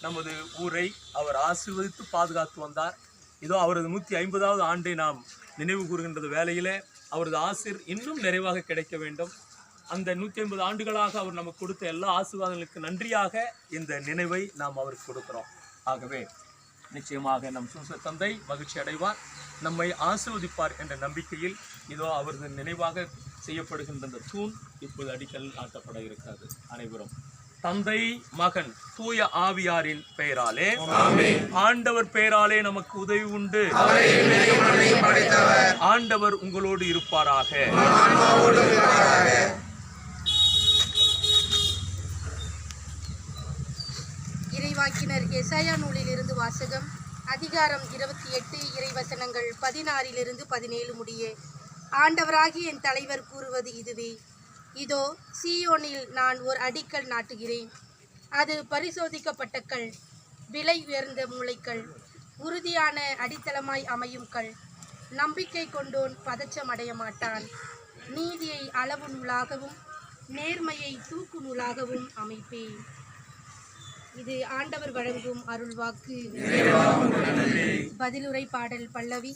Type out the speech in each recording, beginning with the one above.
நமது ஊரை அவர் ஆசீர்வதித்து பாதுகாத்து வந்தார். இதோ அவரது 150வது ஆண்டை நாம் நினைவு கூறுகின்றது வேளையிலே அவரது ஆசீர் இன்னும் நிறைவாக கிடைக்க வேண்டும். அந்த 150 ஆண்டுகளாக அவர் நமக்கு கொடுத்த எல்லா ஆசீர்வாதங்களுக்கு நன்றியாக இந்த நினைவை நாம் அவருக்கு கொடுக்கிறோம். ஆகவே நிச்சயமாக நம் சூச தந்தை மகிழ்ச்சி அடைவார், நம்மை ஆசீர்வதிப்பார் என்ற நம்பிக்கையில் இதோ அவரது நினைவாக செய்யப்படுகின்ற இந்த தூண் இப்போது அடிக்கல் நாட்டப்பட இருக்கிறது. அனைவரும் தந்தை மகன் தூய ஆவியாரின் பெயராலே ஆண்டவர் பெயராலே நமக்கு உதவி உண்டு. ஆண்டவர் உங்களோடு இருப்பாராக. இறைவாக்கினர் எசாயா நூலிலிருந்து வாசகம். அதிகாரம் 28 இறைவசனங்கள் 16 17 முடிய. ஆண்டவராகிய என் தலைவர் கூறுவது இதுவே: இதோ சீயோனில் நான் ஒரு அடிக்கல் நாட்டுகிறேன், அது பரிசோதிக்கப்பட்ட கல், விலை உயர்ந்த மூளைக்கல், உறுதியான அடித்தளமாய் அமையும் கல். நம்பிக்கை கொண்டோன் பதச்சம் அடைய மாட்டான். நீதியை அளவு நூலாகவும் நேர்மையை தூக்கு நூலாகவும் அமைப்பேன். இது ஆண்டவர் வழங்கும் அருள்வாக்கு. பதிலுரை பாடல் பல்லவி.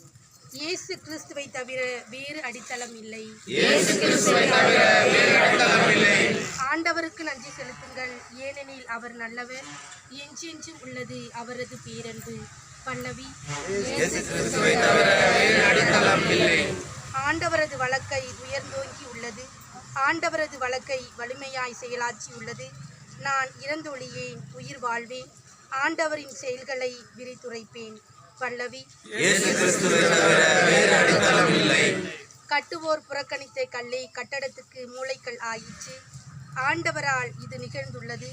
இயேசு கிறிஸ்துவை தவிர வேறு அடித்தளம் இல்லை. ஆண்டவருக்கு நன்றி செலுத்துங்கள், ஏனெனில் அவர் நல்லவர், என்றென்றும் உள்ளது அவரது பேரன்பு. பல்லவி. ஆண்டவரது வழக்கை உயர்ந்தோங்கி உள்ளது, ஆண்டவரது வழக்கை வலிமையாய் செயலாற்றி உள்ளது. நான் இறந்தொழியேன், உயிர் வாழ்வேன், ஆண்டவரின் செயல்களை விரித்துரைப்பேன். பல்லவி. கட்டுவோர் புறக்கணித்த கல்லை கட்டடத்துக்கு மூளைக்கல் ஆயிற்று. ஆண்டவரால் இது நிகழ்ந்துள்ளது,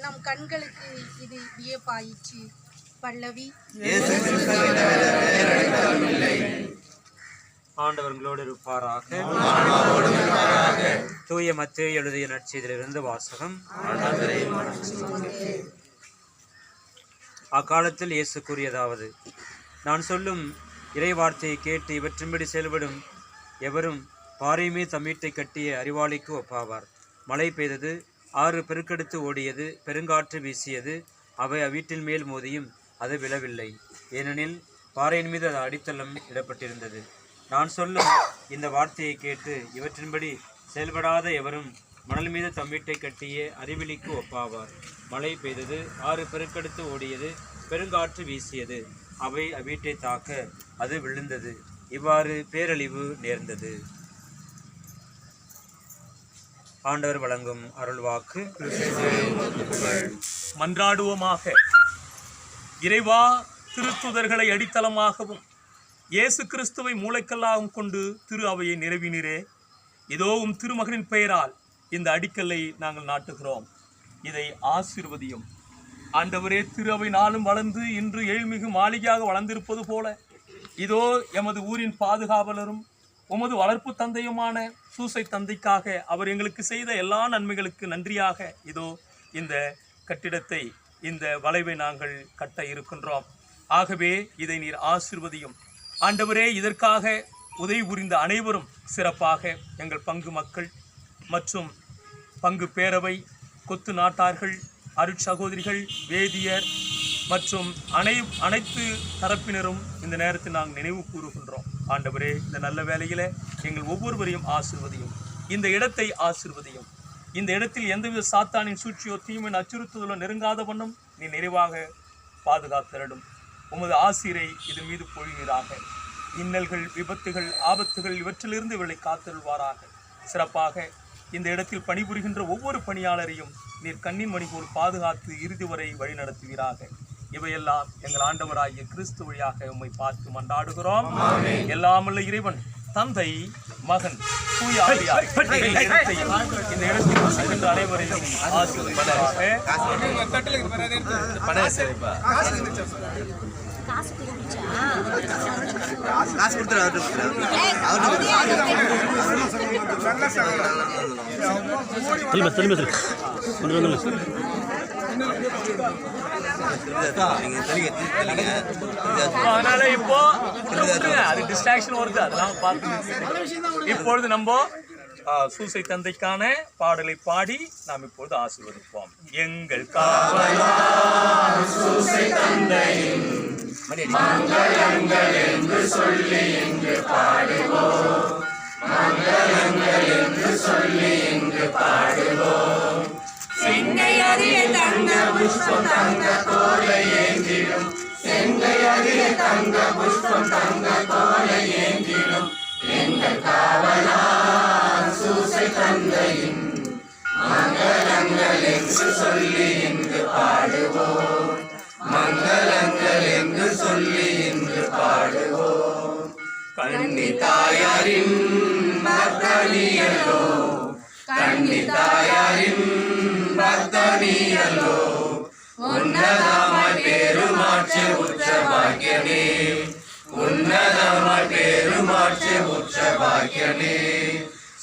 நம் கண்களுக்கு இது வியப்பாயிற்று. பல்லவி. ஆண்டவர்களோடு இருப்பாராக. தூய மத்தேயு எழுதிய நற்செய்தியிலிருந்து வாசகம். அக்காலத்தில் இயேசு கூறியதாவது: நான் சொல்லும் இறை வார்த்தையை கேட்டு இவற்றின்படி செயல்படும் எவரும் பாறை மீது தம் வீட்டை கட்டிய அறிவாளிக்கு ஒப்பாவார். மழை பெய்தது, ஆறு பெருக்கெடுத்து ஓடியது, பெருங்காற்று வீசியது, அவை அவ்வீட்டின் மேல் மோதியும் அது விழவில்லை, ஏனெனில் பாறையின் மீது அது அடித்தளம் இடப்பட்டிருந்தது. நான் சொல்லும் இந்த வார்த்தையை கேட்டு இவற்றின்படி செயல்படாத எவரும் மணல் மீது தம் வீட்டை கட்டிய அறிவிலிக்கு ஒப்பாவார். மழை பெய்தது, ஆறு பெருக்கெடுத்து ஓடியது, பெருங்காற்று வீசியது, அவை அவ்வீட்டை தாக்க அது விழுந்தது, இவ்வாறு பேரழிவு நேர்ந்தது. ஆண்டவர் வழங்கும் அருள்வாக்கு. மன்றாடுவோமாக. இறைவா, திருத்துதர்களை அடித்தளமாகவும் இயேசு கிறிஸ்துவை மூளைக்கல்லாகவும் கொண்டு திரு அவையை நிறைவினரே. இதோ திருமகனின் பெயரால் இந்த அடிக்கல்லை நாங்கள் நாட்டுகிறோம், இதை ஆசீர்வதியும். ஆண்டவரே, திரு அவை நாளும் வளர்ந்து இன்று எழில்மிகு மாளிகையாக வளர்ந்திருப்பது போல இதோ எமது ஊரின் பாதுகாவலரும் உமது வளர்ப்பு தந்தையுமான சூசை தந்தைக்காக அவர் எங்களுக்கு செய்த எல்லா நன்மைகளுக்கு நன்றியாக இதோ இந்த கட்டிடத்தை, இந்த வளைவை நாங்கள் கட்ட இருக்கின்றோம். ஆகவே இதை நீர் ஆசீர்வதியும். ஆண்டவரே, இதற்காக உதவி புரிந்த அனைவரும், சிறப்பாக எங்கள் பங்கு மக்கள் மற்றும் பங்கு பேரவை, கொத்து நாட்டார்கள், அருட்சகோதரிகள், வேதியர் மற்றும் அனைத்து தரப்பினரும் இந்த நேரத்தில் நாங்கள் நினைவு கூறுகின்றோம். ஆண்டவரே, இந்த நல்ல வேளையில் எங்கள் ஒவ்வொருவரையும் ஆசீர்வதியும், இந்த இடத்தை ஆசீர்வதியும். இந்த இடத்தில் எந்தவித சாத்தானின் சூழ்ச்சியோ தீமையின் அச்சுறுத்துதலோ நெருங்காத வண்ணம் நீ நிறைவாக பாதுகாத்திரடும். உமது ஆசிரை இதன் மீது பொழிவீராக. இன்னல்கள், விபத்துகள், ஆபத்துகள் இவற்றிலிருந்து இவர்களை காத்தருள்வாராக. சிறப்பாக இந்த இடத்தில் பணிபுரிகின்ற ஒவ்வொரு பணியாளரையும் நீர் கண்ணின் மணி போல் பாதுகாத்து இறுதி வரை வழிநடத்துவீராக. இவையெல்லாம் எங்கள் ஆண்டவராகிய கிறிஸ்து வழியாக உம்மை பார்த்து மன்றாடுகிறோம். எல்லாமல்ல இறைவன் தந்தை, மகன், தூய ஆவியார் இந்த இடத்தில் வசிக்கின்ற அனைவரையும் ஆசீர்வதிப்பாராக. அதனால இப்போ அது டிஸ்ட்ராக்ஷன் வருது, அதெல்லாம் பார்த்து இப்பொழுது நம்ம சூசை தந்தைக்கான பாடலை பாடி நாம் இப்பொழுது ஆசீர்வதிப்போம். எங்கள் காவலார் கன்னித்தாயாரின் பக்தனியல்லோ, கன்னித்தாயாரின் பக்தனியல்லோ, உன்னதமாய் பெருமாட்சி உற்ற பாக்கியனே, உன்னதமாய் பெருமாட்சி உற்ற பாக்கியனே.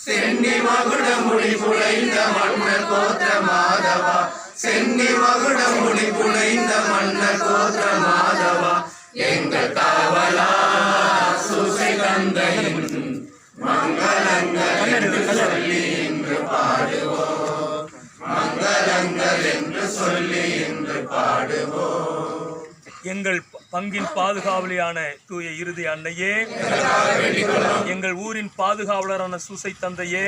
சென்னி மகுட முடி புடைந்த மன்னர் கோத்திர மாதவா, சென்னி மகுட முடி புடைந்த மன்னர் கோத்திர மாதவா, எங்கள் காவலா சூசை தந்தையின் மங்களங்கள் என்று சொல்லி இன்று பாடுவோம், மங்களங்கள் என்று சொல்லி இன்று பாடுவோம். எங்கள் பங்கின் பாதுகாவலியான தூய இறுதி அன்னையே, எங்கள் ஊரின் பாதுகாவலரான சூசை தந்தையே,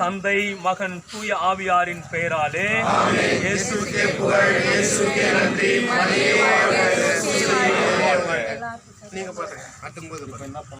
தந்தை மகன் தூய ஆவியாரின் பெயராலே இயேசுவுக்கே புகழ், இயேசுவுக்கே நன்றி. மரியே வாழ்க, இயேசுவே வாழ்க.